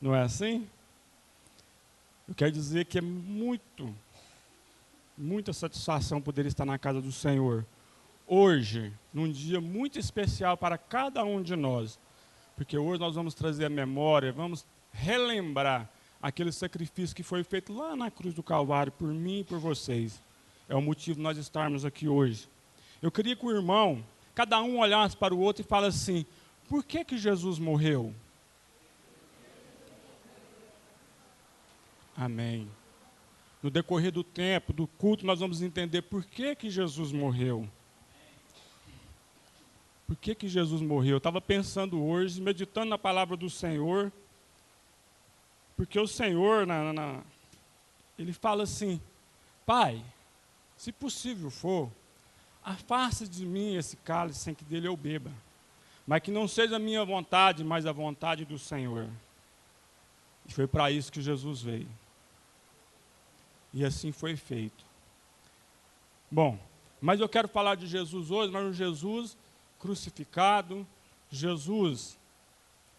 Não é assim? Eu quero dizer que é muita satisfação poder estar na casa do Senhor. Hoje, num dia muito especial para cada um de nós. Porque hoje nós vamos trazer a memória, vamos relembrar aquele sacrifício que foi feito lá na cruz do Calvário por mim e por vocês. É o motivo de nós estarmos aqui hoje. Eu queria que o irmão, cada um olhasse para o outro e falasse assim: por que Jesus morreu? Amém. No decorrer do tempo, do culto, nós vamos entender por que Jesus morreu. Por que Jesus morreu? Eu estava pensando hoje, meditando na palavra do Senhor, porque o Senhor, Ele fala assim: Pai, se possível for, afasta de mim esse cálice sem que dele eu beba, mas que não seja a minha vontade, mas a vontade do Senhor. E foi para isso que Jesus veio. E assim foi feito. Bom, mas eu quero falar de Jesus hoje, mas um Jesus crucificado, Jesus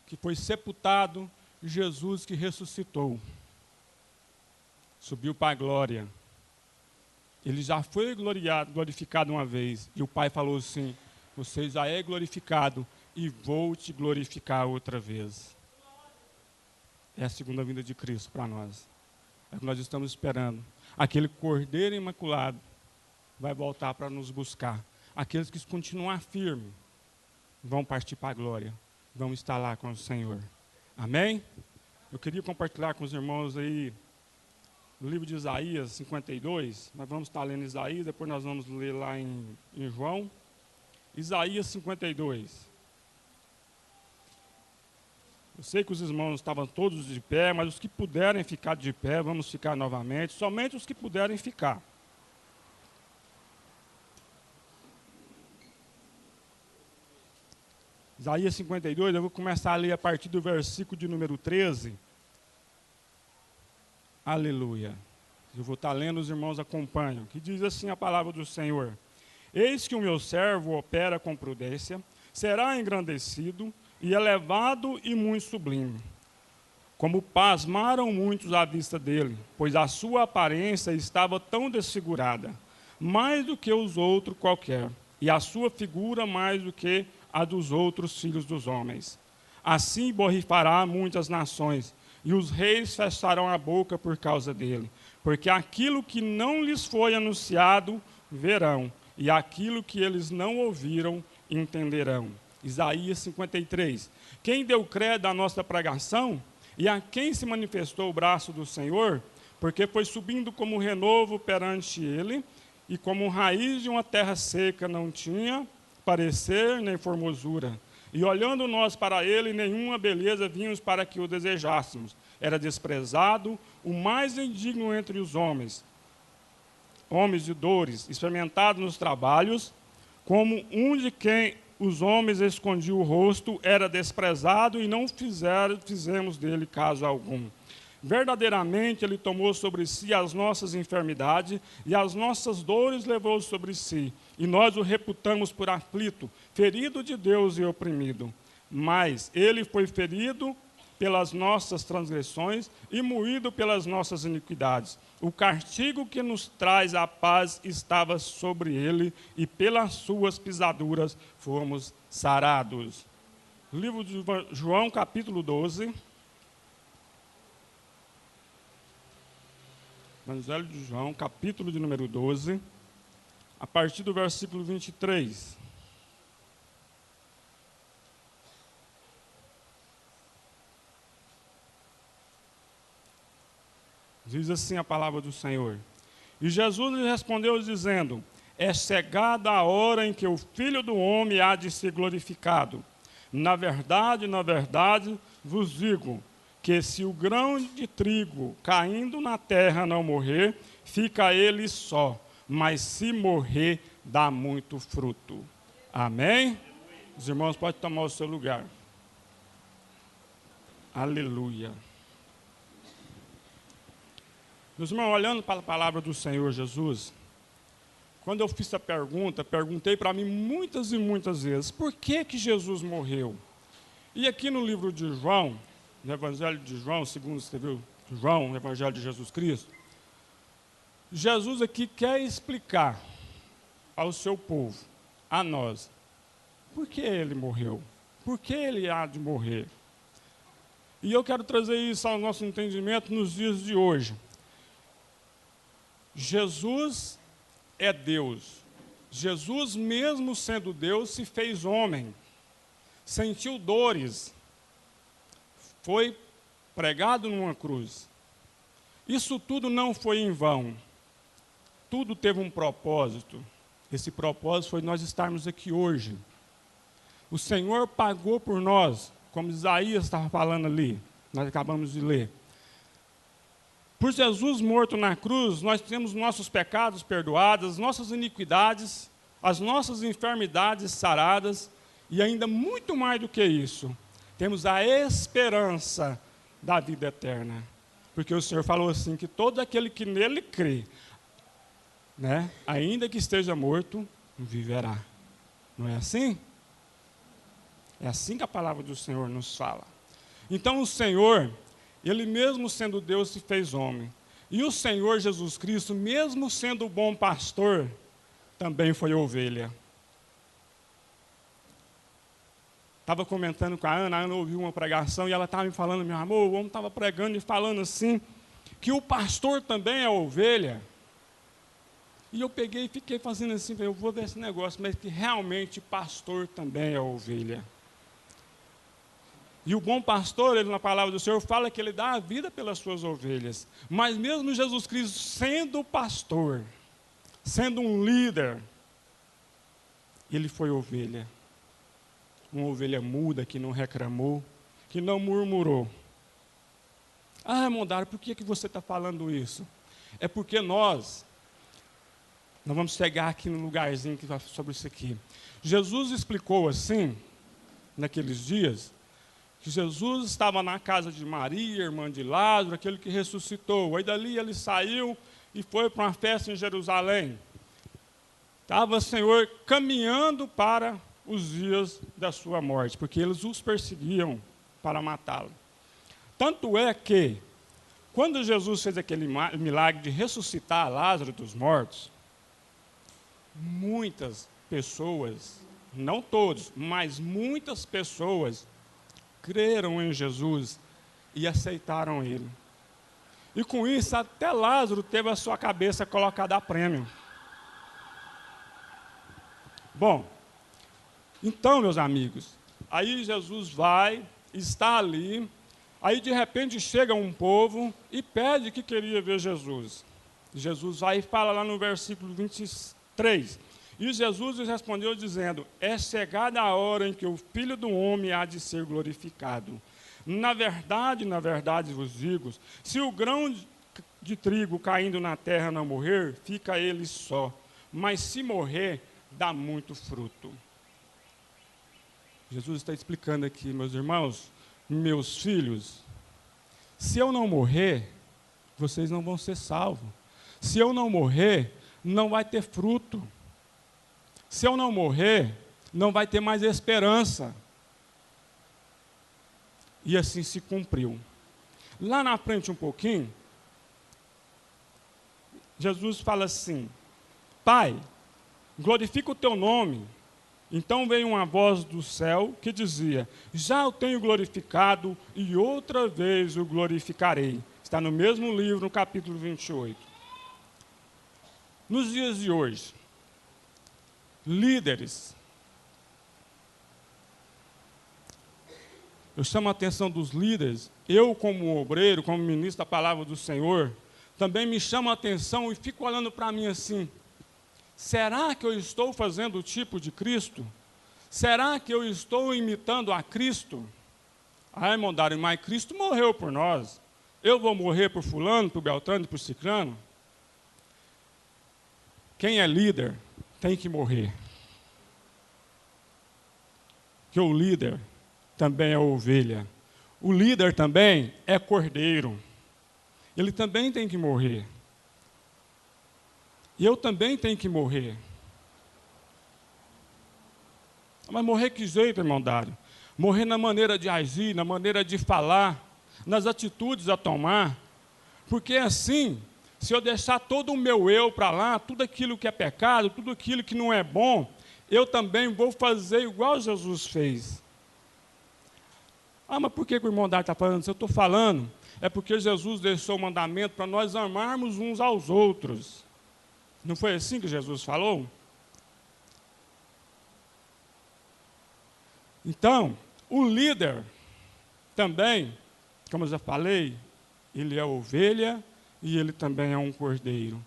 que foi sepultado, Jesus que ressuscitou, subiu para a glória. Ele já foi glorificado uma vez, e o Pai falou assim: você já é glorificado e vou te glorificar outra vez. É a segunda vinda de Cristo para nós. É o que nós estamos esperando. Aquele Cordeiro Imaculado vai voltar para nos buscar. Aqueles que continuar firmes vão partir para a glória, vão estar lá com o Senhor. Amém? Eu queria compartilhar com os irmãos aí o livro de Isaías 52. Nós vamos estar lendo Isaías, depois nós vamos ler lá em João. Isaías 52. Eu sei que os irmãos estavam todos de pé, mas os que puderem ficar de pé, vamos ficar novamente. Somente os que puderem ficar. Isaías 52, eu vou começar a ler a partir do versículo de número 13. Aleluia. Eu vou estar lendo, os irmãos acompanham. Que diz assim a palavra do Senhor: Eis que o meu servo opera com prudência, será engrandecido e elevado e muito sublime. Como pasmaram muitos à vista dele, pois a sua aparência estava tão desfigurada, mais do que os outros qualquer, e a sua figura mais do que a dos outros filhos dos homens. Assim borrifará muitas nações, e os reis fecharão a boca por causa dele, porque aquilo que não lhes foi anunciado, verão, e aquilo que eles não ouviram, entenderão. Isaías 53. Quem deu credo à nossa pregação, e a quem se manifestou o braço do Senhor, porque foi subindo como renovo perante ele, e como raiz de uma terra seca não tinha parecer nem formosura. E olhando nós para ele, nenhuma beleza vimos para que o desejássemos. Era desprezado, o mais indigno entre os homens, homens de dores, experimentado nos trabalhos, como um de quem os homens escondiam o rosto, era desprezado e não fizemos dele caso algum. Verdadeiramente ele tomou sobre si as nossas enfermidades e as nossas dores levou sobre si. E nós o reputamos por aflito, ferido de Deus e oprimido. Mas ele foi ferido pelas nossas transgressões e moído pelas nossas iniquidades. O castigo que nos traz a paz estava sobre ele, e pelas suas pisaduras fomos sarados. Livro de João, capítulo 12. Evangelho de João, capítulo de número 12, a partir do versículo 23. Diz assim a palavra do Senhor: E Jesus lhe respondeu dizendo: É chegada a hora em que o Filho do Homem há de ser glorificado. Na verdade, vos digo que se o grão de trigo caindo na terra não morrer, fica ele só, mas se morrer, dá muito fruto. Amém? Os irmãos podem tomar o seu lugar. Aleluia. Meus irmãos, olhando para a palavra do Senhor Jesus, quando eu fiz a pergunta, perguntei para mim muitas e muitas vezes, por que Jesus morreu? E aqui no livro de João, no Evangelho de João, segundo escreveu João, no Evangelho de Jesus Cristo, Jesus aqui quer explicar ao seu povo, a nós, por que ele morreu, por que ele há de morrer. E eu quero trazer isso ao nosso entendimento nos dias de hoje. Jesus é Deus. Jesus, mesmo sendo Deus, se fez homem, sentiu dores, foi pregado numa cruz. Isso tudo não foi em vão. Tudo teve um propósito. Esse propósito foi nós estarmos aqui hoje. O Senhor pagou por nós, como Isaías estava falando ali, nós acabamos de ler. Por Jesus morto na cruz, nós temos nossos pecados perdoados, nossas iniquidades, as nossas enfermidades saradas, e ainda muito mais do que isso, temos a esperança da vida eterna. Porque o Senhor falou assim, que todo aquele que nele crê, ainda que esteja morto, viverá. Não é assim? É assim que a palavra do Senhor nos fala. Então o Senhor, ele mesmo sendo Deus, se fez homem. E o Senhor Jesus Cristo, mesmo sendo o bom pastor, também foi ovelha. Estava comentando com a Ana ouviu uma pregação e ela estava me falando, meu amor, o homem estava pregando e falando assim, que o pastor também é ovelha. E eu peguei e fiquei fazendo assim, eu vou ver esse negócio, mas que realmente pastor também é ovelha. E o bom pastor, ele na palavra do Senhor, fala que ele dá a vida pelas suas ovelhas. Mas mesmo Jesus Cristo sendo pastor, sendo um líder, ele foi ovelha. Uma ovelha muda que não reclamou, que não murmurou. Ah, Mondaro, por que você está falando isso? É porque nós vamos chegar aqui no lugarzinho que vai sobre isso aqui. Jesus explicou assim, naqueles dias, que Jesus estava na casa de Maria, irmã de Lázaro, aquele que ressuscitou. Aí dali ele saiu e foi para uma festa em Jerusalém. Estava o Senhor caminhando para os dias da sua morte, porque eles os perseguiam para matá-lo. Tanto é que, quando Jesus fez aquele milagre de ressuscitar Lázaro dos mortos, muitas pessoas, não todos, mas muitas pessoas, creram em Jesus e aceitaram ele. E com isso, até Lázaro teve a sua cabeça colocada a prêmio. Bom, então, meus amigos, aí Jesus vai, está ali, aí de repente chega um povo e pede que queria ver Jesus. Jesus vai e fala lá no versículo 23, e Jesus lhes respondeu dizendo, é chegada a hora em que o Filho do Homem há de ser glorificado. Na verdade vos digo, se o grão de trigo caindo na terra não morrer, fica ele só, mas se morrer, dá muito fruto. Jesus está explicando aqui, meus irmãos, meus filhos, se eu não morrer, vocês não vão ser salvos. Se eu não morrer, não vai ter fruto. Se eu não morrer, não vai ter mais esperança. E assim se cumpriu. Lá na frente um pouquinho, Jesus fala assim, Pai, glorifica o teu nome. Então veio uma voz do céu que dizia, já o tenho glorificado e outra vez o glorificarei. Está no mesmo livro, no capítulo 28. Nos dias de hoje, líderes, eu chamo a atenção dos líderes, eu como obreiro, como ministro da palavra do Senhor, também me chamo a atenção e fico olhando para mim assim, será que eu estou fazendo o tipo de Cristo? Será que eu estou imitando a Cristo? Ah, Mondaro, mas Cristo morreu por nós. Eu vou morrer por fulano, por Beltrano e por Cicrano? Quem é líder tem que morrer. Que o líder também é ovelha. O líder também é cordeiro. Ele também tem que morrer. E eu também tenho que morrer. Mas morrer que jeito, irmão Dário? Morrer na maneira de agir, na maneira de falar. nas atitudes a tomar, porque assim, se eu deixar todo o meu eu para lá, tudo aquilo que é pecado, tudo aquilo que não é bom, eu também vou fazer igual Jesus fez. Ah, mas por que o irmão Dário está falando isso? Eu estou falando, é porque Jesus deixou o mandamento para nós amarmos uns aos outros. Não foi assim que Jesus falou? Então, o líder também, como eu já falei, ele é ovelha e ele também é um cordeiro.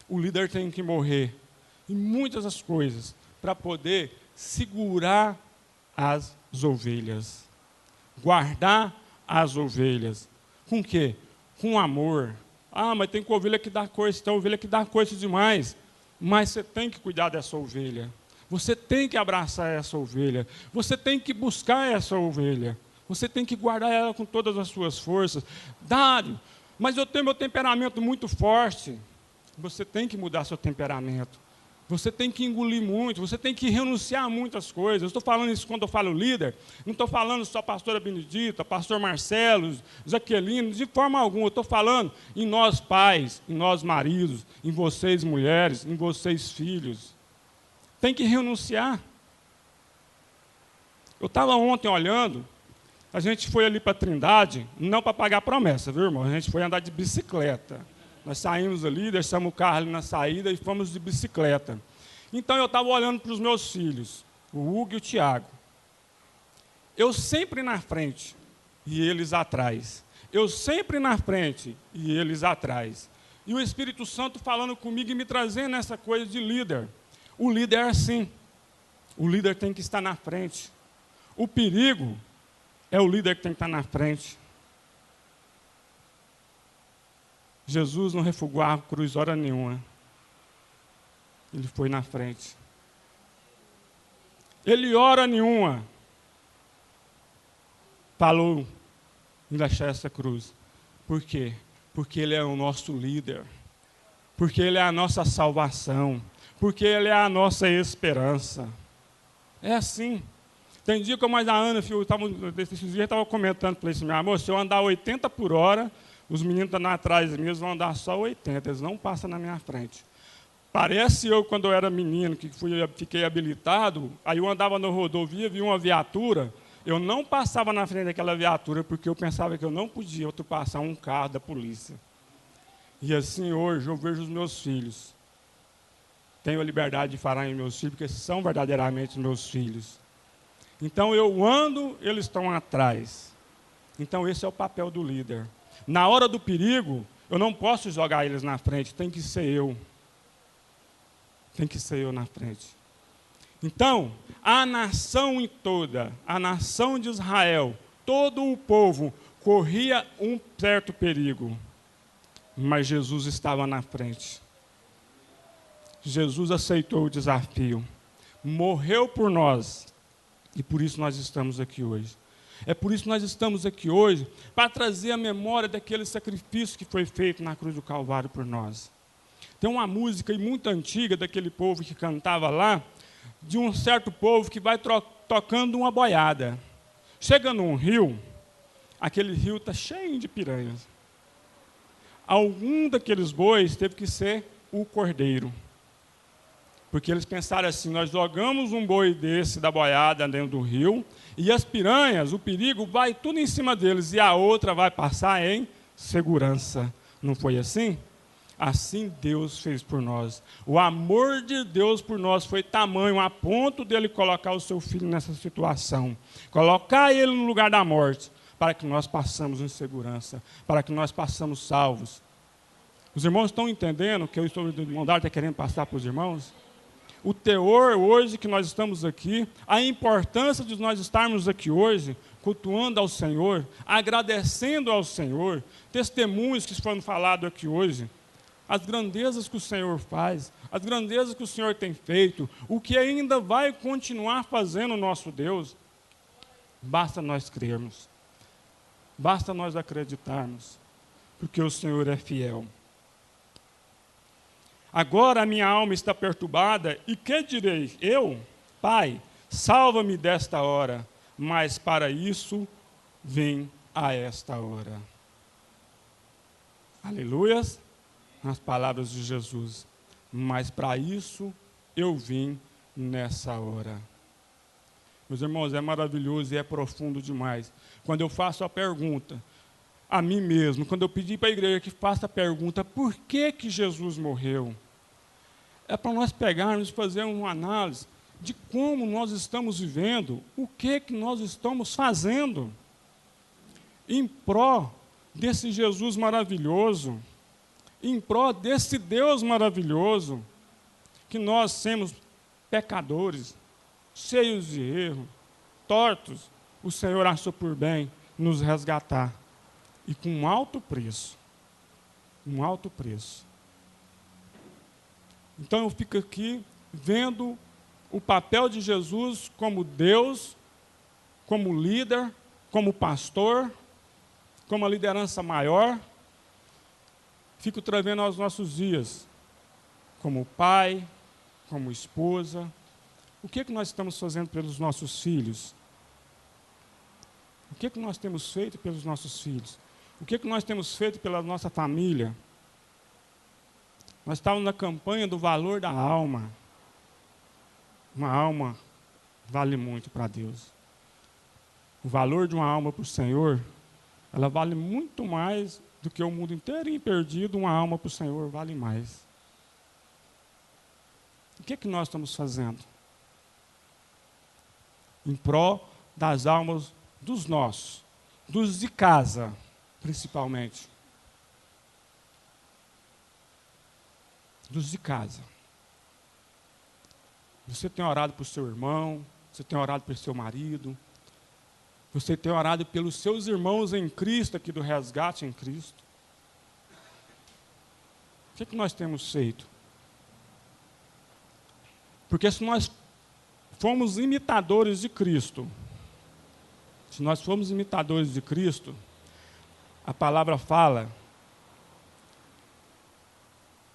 O líder tem que morrer em muitas das coisas para poder segurar as ovelhas, guardar as ovelhas. Com o quê? Com amor. Ah, mas tem ovelha que dá coisa, tem ovelha que dá coisa demais. Mas você tem que cuidar dessa ovelha. Você tem que abraçar essa ovelha. Você tem que buscar essa ovelha. Você tem que guardar ela com todas as suas forças. Dário, mas eu tenho meu temperamento muito forte. Você tem que mudar seu temperamento. Você tem que engolir muito, você tem que renunciar a muitas coisas. Eu estou falando isso quando eu falo líder, não estou falando só pastora Benedita, pastor Marcelo, Jaqueline, de forma alguma. Eu estou falando em nós pais, em nós maridos, em vocês mulheres, em vocês filhos. Tem que renunciar. Eu estava ontem olhando, a gente foi ali para a Trindade, não para pagar promessa, viu, irmão? A gente foi andar de bicicleta. Nós saímos ali, deixamos o carro ali na saída e fomos de bicicleta. Então eu estava olhando para os meus filhos, o Hugo e o Tiago. Eu sempre na frente e eles atrás. Eu sempre na frente e eles atrás. E o Espírito Santo falando comigo e me trazendo essa coisa de líder. O líder é assim. O líder tem que estar na frente. O perigo é o líder que tem que estar na frente. Jesus não refugou a cruz hora nenhuma. Ele foi na frente. Ele hora nenhuma falou em deixar essa cruz. Por quê? Porque ele é o nosso líder. Porque ele é a nossa salvação. Porque ele é a nossa esperança. É assim. Tem dia como a Ana, esses dias estava comentando para esse meu amor, se eu andar 80 por hora, os meninos estão atrás de mim, eles vão andar só 80, eles não passam na minha frente. Parece eu, quando eu era menino, que fiquei habilitado, aí eu andava na rodovia, vi uma viatura, eu não passava na frente daquela viatura, porque eu pensava que eu não podia ultrapassar um carro da polícia. E assim, hoje, eu vejo os meus filhos. Tenho a liberdade de falar em meus filhos, porque são verdadeiramente meus filhos. Então, eu ando, eles estão atrás. Então, esse é o papel do líder. Na hora do perigo, eu não posso jogar eles na frente, tem que ser eu. Tem que ser eu na frente. Então, a nação em toda, a nação de Israel, todo o povo, corria um certo perigo. Mas Jesus estava na frente. Jesus aceitou o desafio. Morreu por nós. E por isso nós estamos aqui hoje. É por isso que nós estamos aqui hoje, para trazer a memória daquele sacrifício que foi feito na cruz do Calvário por nós. Tem uma música muito antiga daquele povo que cantava lá, de um certo povo que vai tocando uma boiada. Chega num rio, aquele rio está cheio de piranhas. Algum daqueles bois teve que ser o cordeiro. Porque eles pensaram assim, nós jogamos um boi desse da boiada dentro do rio, e as piranhas, o perigo, vai tudo em cima deles, e a outra vai passar em segurança. Não foi assim? Assim Deus fez por nós. O amor de Deus por nós foi tamanho a ponto dele colocar o seu filho nessa situação. Colocar ele no lugar da morte, para que nós passamos em segurança, para que nós passamos salvos. Os irmãos estão entendendo o que o Espírito do irmão Dário está querendo passar para os irmãos? O teor hoje que nós estamos aqui, a importância de nós estarmos aqui hoje, cultuando ao Senhor, agradecendo ao Senhor, testemunhos que foram falados aqui hoje, as grandezas que o Senhor faz, as grandezas que o Senhor tem feito, o que ainda vai continuar fazendo o nosso Deus, basta nós crermos, basta nós acreditarmos, porque o Senhor é fiel. Agora a minha alma está perturbada, e que direi? Eu, Pai, salva-me desta hora, mas para isso vem a esta hora. Aleluias, nas palavras de Jesus. Mas para isso eu vim nessa hora. Meus irmãos, é maravilhoso e é profundo demais. Quando eu faço a pergunta a mim mesmo, quando eu pedi para a igreja que faça a pergunta, por que que Jesus morreu? É para nós pegarmos e fazer uma análise de como nós estamos vivendo, o que que nós estamos fazendo em pró desse Jesus maravilhoso, em pró desse Deus maravilhoso, que nós somos pecadores, cheios de erro, tortos, o Senhor achou por bem nos resgatar. E com um alto preço. Um alto preço. Então eu fico aqui vendo o papel de Jesus como Deus, como líder, como pastor, como a liderança maior. Fico trazendo aos nossos dias, como pai, como esposa. O que nós estamos fazendo pelos nossos filhos? O que nós temos feito pelos nossos filhos? O que nós temos feito pela nossa família? Nós estávamos na campanha do valor da alma. Uma alma vale muito para Deus. O valor de uma alma para o Senhor, ela vale muito mais do que o mundo inteiro perdido. Uma alma para o Senhor vale mais. O que nós estamos fazendo? Em pró das almas dos nossos, dos de casa, principalmente. Dos de casa. Você tem orado por seu irmão, você tem orado pelo seu marido, você tem orado pelos seus irmãos em Cristo, aqui do resgate em Cristo. O que nós temos feito? Porque se nós fomos imitadores de Cristo, se nós formos imitadores de Cristo, a palavra fala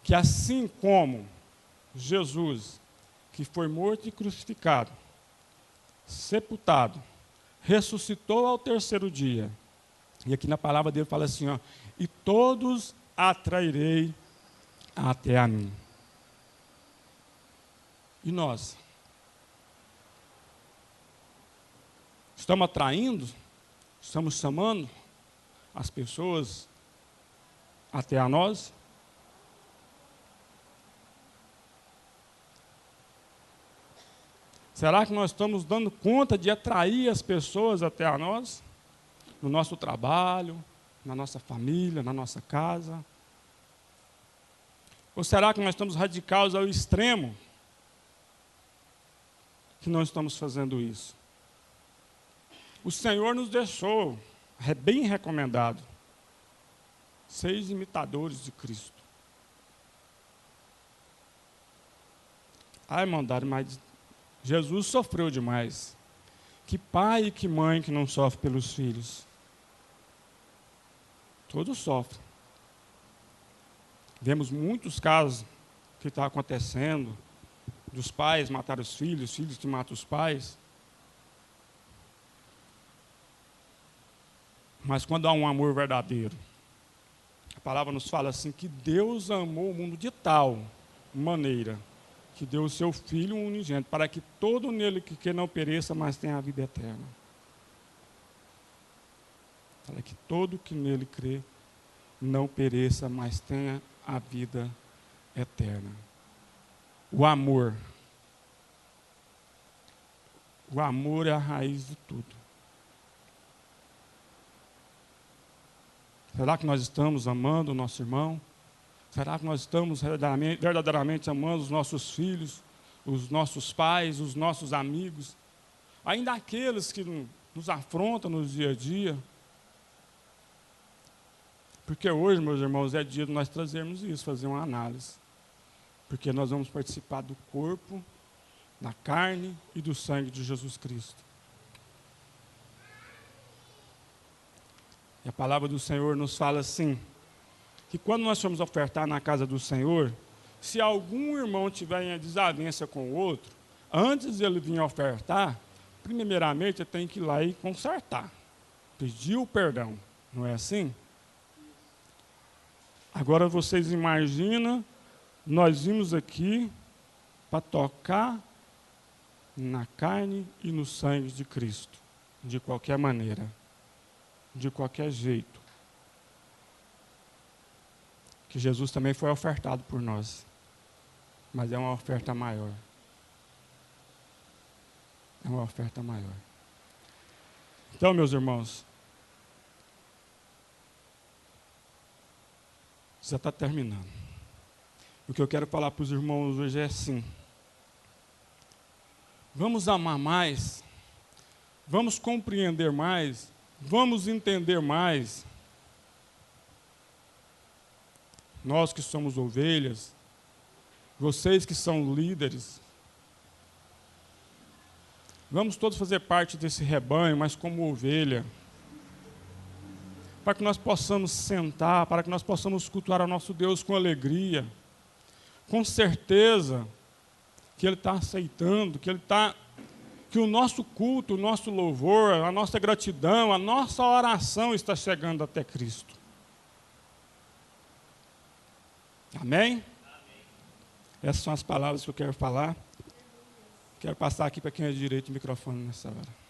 que assim como Jesus, que foi morto e crucificado, sepultado, ressuscitou ao terceiro dia, e aqui na palavra dele fala assim, ó, e todos atrairei até a mim. E nós? Estamos atraindo, estamos chamando as pessoas até a nós? Será que nós estamos dando conta de atrair as pessoas até a nós? No nosso trabalho, na nossa família, na nossa casa? Ou será que nós estamos radicais ao extremo que não estamos fazendo isso? O Senhor nos deixou, é bem recomendado, 6 imitadores de Cristo. Ai, mandaram, mas Jesus sofreu demais. Que pai e que mãe que não sofre pelos filhos? Todos sofrem. Vemos muitos casos que estão acontecendo, dos pais matarem os filhos que matam os pais. Mas quando há um amor verdadeiro, a palavra nos fala assim, que Deus amou o mundo de tal maneira, que deu o seu Filho unigênito, para que todo nele que não pereça, mas tenha a vida eterna. Para que todo que nele crê, não pereça, mas tenha a vida eterna. O amor. O amor é a raiz de tudo. Será que nós estamos amando o nosso irmão? Será que nós estamos verdadeiramente amando os nossos filhos, os nossos pais, os nossos amigos? Ainda aqueles que nos afrontam no dia a dia? Porque hoje, meus irmãos, é dia de nós trazermos isso, fazer uma análise. Porque nós vamos participar do corpo, da carne e do sangue de Jesus Cristo. E a palavra do Senhor nos fala assim, que quando nós formos ofertar na casa do Senhor, se algum irmão tiver em desavença com o outro, antes de ele vir ofertar, primeiramente ele tem que ir lá e consertar. pediu perdão, não é assim? Agora vocês imaginam, nós vimos aqui para tocar na carne e no sangue de Cristo, de qualquer maneira, de qualquer jeito. Que Jesus também foi ofertado por nós, mas é uma oferta maior. É uma oferta maior. Então, meus irmãos, já está terminando. O que eu quero falar para os irmãos hoje é assim: vamos amar mais, vamos compreender mais, vamos entender mais. Nós que somos ovelhas, vocês que são líderes, vamos todos fazer parte desse rebanho, mas como ovelha, para que nós possamos sentar, para que nós possamos cultuar ao nosso Deus com alegria, com certeza que Ele está aceitando, que o nosso culto, o nosso louvor, a nossa gratidão, a nossa oração está chegando até Cristo. Amém? Essas são as palavras que eu quero falar. Quero passar aqui para quem é direito o microfone nessa hora.